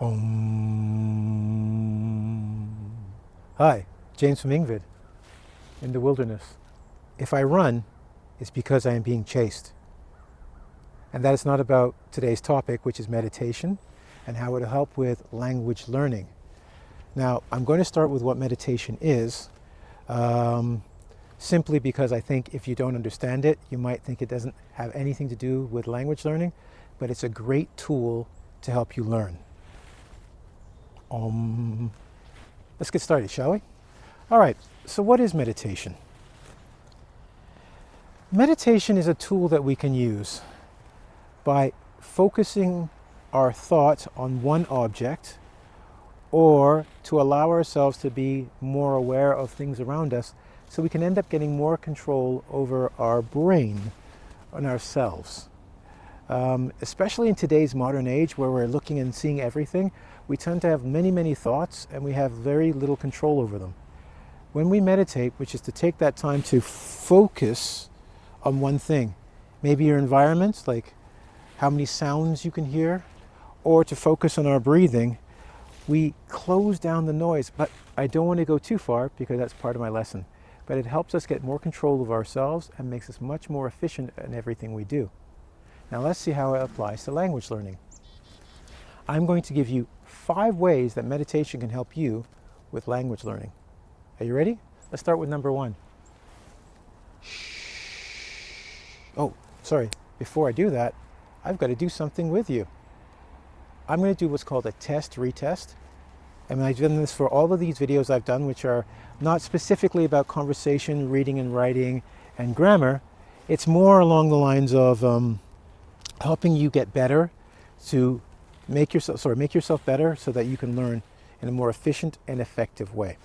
Om. Hi, James from engVid, in the wilderness. If I run, it's because I am being chased. And that is not about today's topic, which is meditation and how it'll help with language learning. Now, I'm going to start with what meditation is, simply because I think if you don't understand it, you might think it doesn't have anything to do with language learning, but it's a great tool to help you learn. Let's get started, shall we? All right, so what is meditation? Meditation is a tool that we can use by focusing our thoughts on one object, or to allow ourselves to be more aware of things around us, so we can end up getting more control over our brain and ourselves. Especially in today's modern age where we're looking and seeing everything, we tend to have many thoughts and we have very little control over them. When we meditate, which is to take that time to focus on one thing, maybe your environment, like how many sounds you can hear, or to focus on our breathing, we close down the noise. But I don't want to go too far because that's part of my lesson. But it helps us get more control of ourselves and makes us much more efficient in everything we do. Now let's see how it applies to language learning. I'm going to give you 5 ways that meditation can help you with language learning. Are you ready? Let's start with number 1. Oh, sorry. Before I do that, I've got to do something with you. I'm going to do what's called a test-retest. And I've done this for all of these videos I've done, which are not specifically about conversation, reading and writing, and grammar. It's more along the lines of helping you get better, to make yourself better so that you can learn in a more efficient and effective way.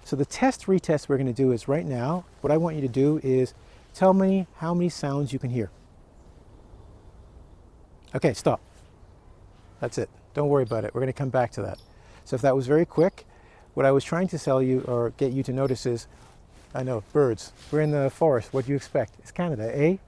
So the test-retest we're going to do is right now, what I want you to do is tell me how many sounds you can hear. Okay, stop. That's it. Don't worry about it. We're going to come back to that. So if that was very quick, what I was trying to tell you or get you to notice is, I know, birds. We're in the forest. What do you expect? It's Canada, eh?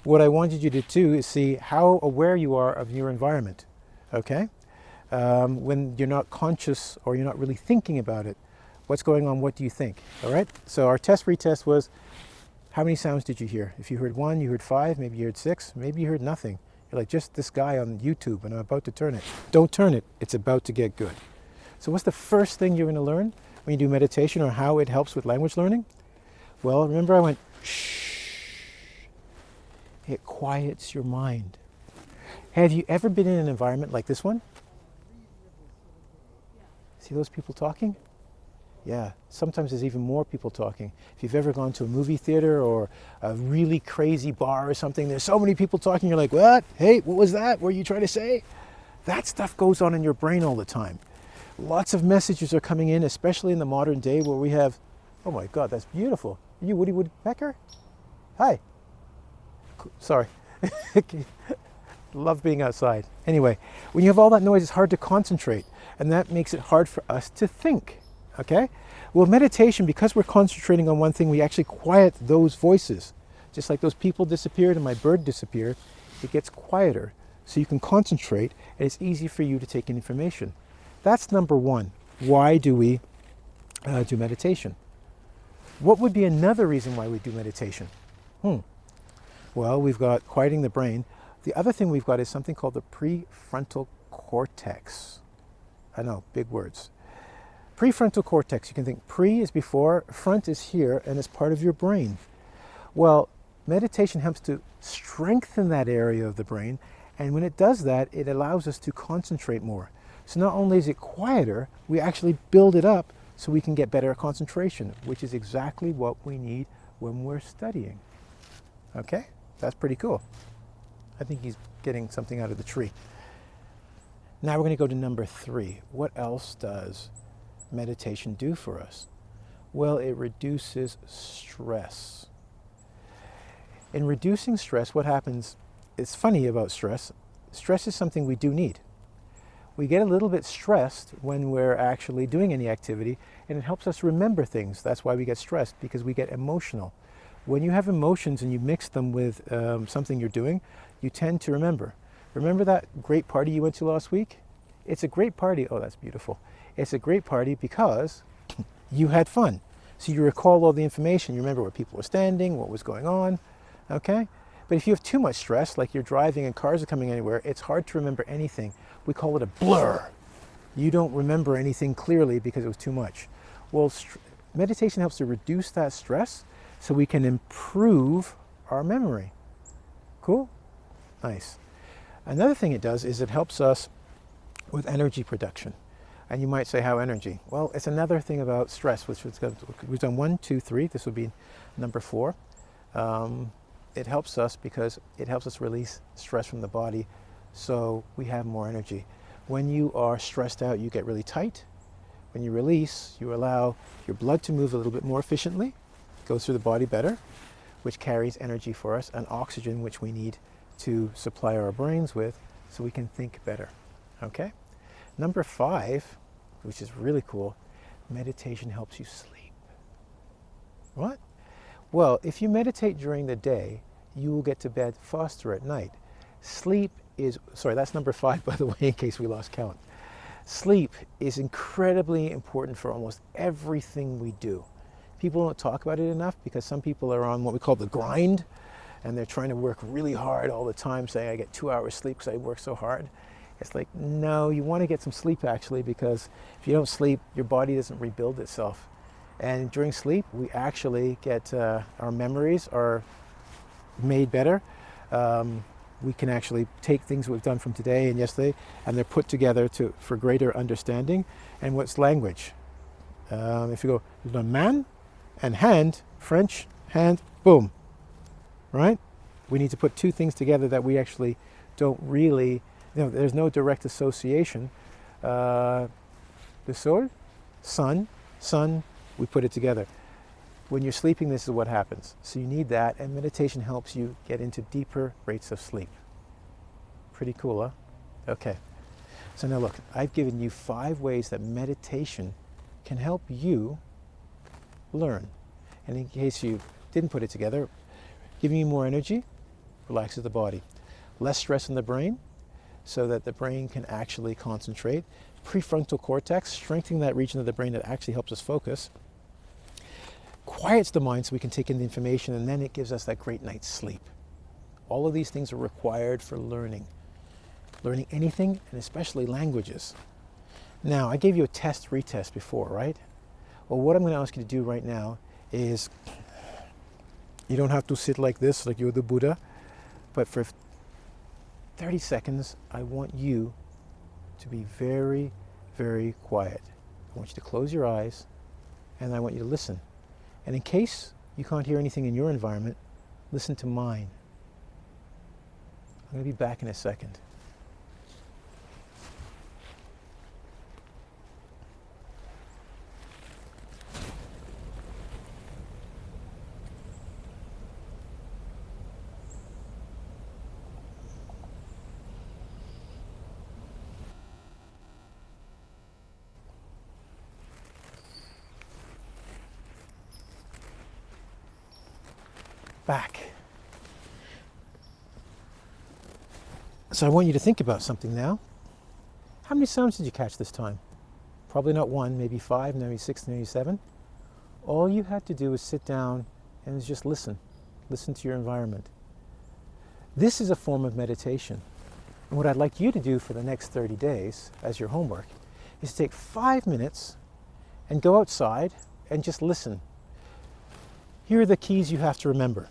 What I wanted you to do is see how aware you are of your environment, okay? When you're not conscious or you're not really thinking about it, what's going on, what do you think, all right? So our test-retest was, how many sounds did you hear? If you heard 1, you heard 5, maybe you heard 6, maybe you heard nothing. You're like, just this guy on YouTube and I'm about to turn it. Don't turn it, it's about to get good. So what's the first thing you're going to learn when you do meditation, or how it helps with language learning? Well, remember I went, shh. It quiets your mind. Have you ever been in an environment like this one? See those people talking? Yeah, sometimes there's even more people talking. If you've ever gone to a movie theater or a really crazy bar or something, there's so many people talking, you're like, what? Hey, what was that? What were you trying to say? That stuff goes on in your brain all the time. Lots of messages are coming in, especially in the modern day where we have, oh my God, that's beautiful. Are you Woody Woodpecker? Hi. Sorry. Love being outside. Anyway, when you have all that noise, it's hard to concentrate, and that makes it hard for us to think. Okay? Well, meditation, because we're concentrating on one thing, we actually quiet those voices. Just like those people disappeared and my bird disappeared, it gets quieter. So you can concentrate, and it's easy for you to take in information. That's number 1. Why do we do meditation? What would be another reason why we do meditation? Well, we've got quieting the brain. The other thing we've got is something called the prefrontal cortex. I know, big words. Prefrontal cortex, you can think pre is before, front is here, and it's part of your brain. Well, meditation helps to strengthen that area of the brain, and when it does that, it allows us to concentrate more. So not only is it quieter, we actually build it up so we can get better concentration, which is exactly what we need when we're studying. Okay? That's pretty cool. I think he's getting something out of the tree. Now we're going to go to number 3. What else does meditation do for us? Well, it reduces stress. In reducing stress, what happens, it's funny about stress. Stress is something we do need. We get a little bit stressed when we're actually doing any activity, and it helps us remember things. That's why we get stressed, because we get emotional. When you have emotions and you mix them with something you're doing, you tend to remember. Remember that great party you went to last week? It's a great party. Oh, that's beautiful. It's a great party because you had fun. So you recall all the information. You remember where people were standing, what was going on, okay? But if you have too much stress, like you're driving and cars are coming anywhere, it's hard to remember anything. We call it a blur. You don't remember anything clearly because it was too much. Well, meditation helps to reduce that stress so we can improve our memory. Cool? Nice. Another thing it does is it helps us with energy production. And you might say, how energy? Well, it's another thing about stress, which we've done 1, 2, 3. This would be number 4. It helps us because it helps us release stress from the body so we have more energy. When you are stressed out, you get really tight. When you release, you allow your blood to move a little bit more efficiently, goes through the body better, which carries energy for us, and oxygen, which we need to supply our brains with so we can think better. Okay? Number 5, which is really cool, meditation helps you sleep. What? Well, if you meditate during the day, you will get to bed faster at night. Sleep is, sorry, that's number 5, by the way, in case we lost count. Sleep is incredibly important for almost everything we do. People don't talk about it enough because some people are on what we call the grind, and they're trying to work really hard all the time, saying, I get 2 hours sleep because I work so hard. It's like, no, you want to get some sleep actually, because if you don't sleep, your body doesn't rebuild itself. And during sleep, we actually get, our memories are made better. We can actually take things we've done from today and yesterday, and they're put together for greater understanding. And what's language? If you go, you've done man and hand, French, hand, boom, right? We need to put 2 things together that we actually don't really, there's no direct association. The sol, sun, we put it together. When you're sleeping, this is what happens. So you need that, and meditation helps you get into deeper rates of sleep. Pretty cool, huh? Okay. So now look, I've given you 5 ways that meditation can help you learn. And in case you didn't put it together, giving you more energy relaxes the body. Less stress in the brain so that the brain can actually concentrate. Prefrontal cortex, strengthening that region of the brain that actually helps us focus. Quiets the mind so we can take in the information, and then it gives us that great night's sleep. All of these things are required for learning. Learning anything, and especially languages. Now, I gave you a test, retest before, right? Well, what I'm going to ask you to do right now is, you don't have to sit like this, like you're the Buddha, but for 30 seconds, I want you to be very, very quiet. I want you to close your eyes, and I want you to listen. And in case you can't hear anything in your environment, listen to mine. I'm going to be back in a second. Back. So I want you to think about something now. How many sounds did you catch this time? Probably not 1, maybe 5, maybe 6, maybe 7. All you had to do was sit down and just listen. Listen to your environment. This is a form of meditation. And what I'd like you to do for the next 30 days as your homework is to take 5 minutes and go outside and just listen. Here are the keys you have to remember.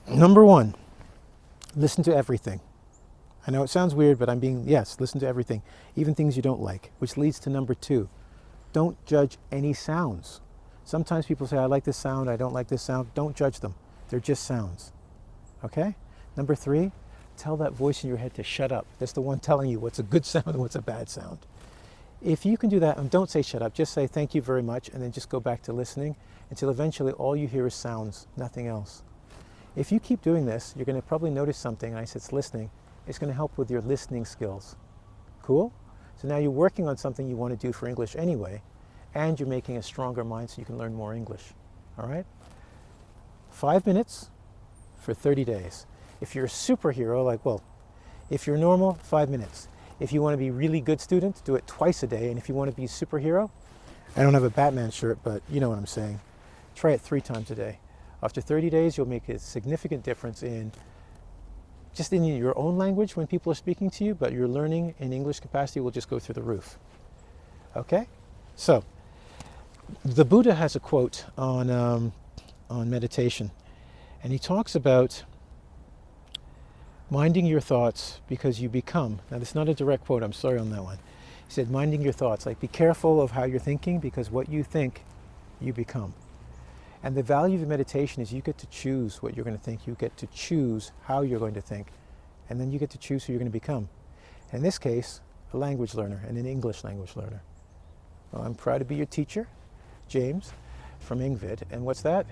Number 1, listen to everything. I know it sounds weird, but yes, listen to everything, even things you don't like, which leads to number 2. Don't judge any sounds. Sometimes people say, I like this sound, I don't like this sound. Don't judge them. They're just sounds. Okay? Number 3, tell that voice in your head to shut up. That's the one telling you what's a good sound and what's a bad sound. If you can do that, and don't say shut up, just say thank you very much, and then just go back to listening until eventually all you hear is sounds, nothing else. If you keep doing this, you're going to probably notice something, and I said it's listening. It's going to help with your listening skills. Cool? So now you're working on something you want to do for English anyway, and you're making a stronger mind so you can learn more English. All right? 5 minutes for 30 days. If you're a superhero, like, well, If you're normal, 5 minutes. If you want to be really good student, do it twice a day. And if you want to be a superhero, I don't have a Batman shirt, but you know what I'm saying. Try it 3 times a day. After 30 days, you'll make a significant difference in just in your own language when people are speaking to you, but your learning in English capacity will just go through the roof. Okay? So, the Buddha has a quote on meditation, and he talks about minding your thoughts because you become. Now, that's not a direct quote, I'm sorry on that one. He said, minding your thoughts, like be careful of how you're thinking because what you think, you become. And the value of meditation is you get to choose what you're going to think. You get to choose how you're going to think. And then you get to choose who you're going to become. In this case, a language learner and an English language learner. Well, I'm proud to be your teacher, James, from engVid. And what's that?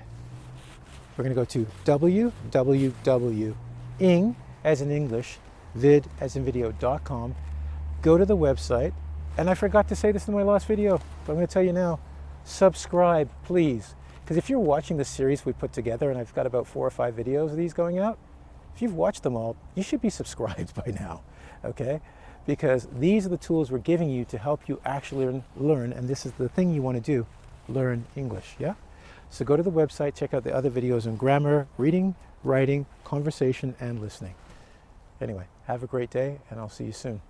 We're going to go to www.ing, as in English, vid, as in video.com. Go to the website. And I forgot to say this in my last video, but I'm going to tell you now. Subscribe, please. Because if you're watching the series we put together, and I've got about 4 or 5 videos of these going out, if you've watched them all, you should be subscribed by now, okay? Because these are the tools we're giving you to help you actually learn, and this is the thing you want to do, learn English, yeah? So go to the website, check out the other videos on grammar, reading, writing, conversation, and listening. Anyway, have a great day, and I'll see you soon.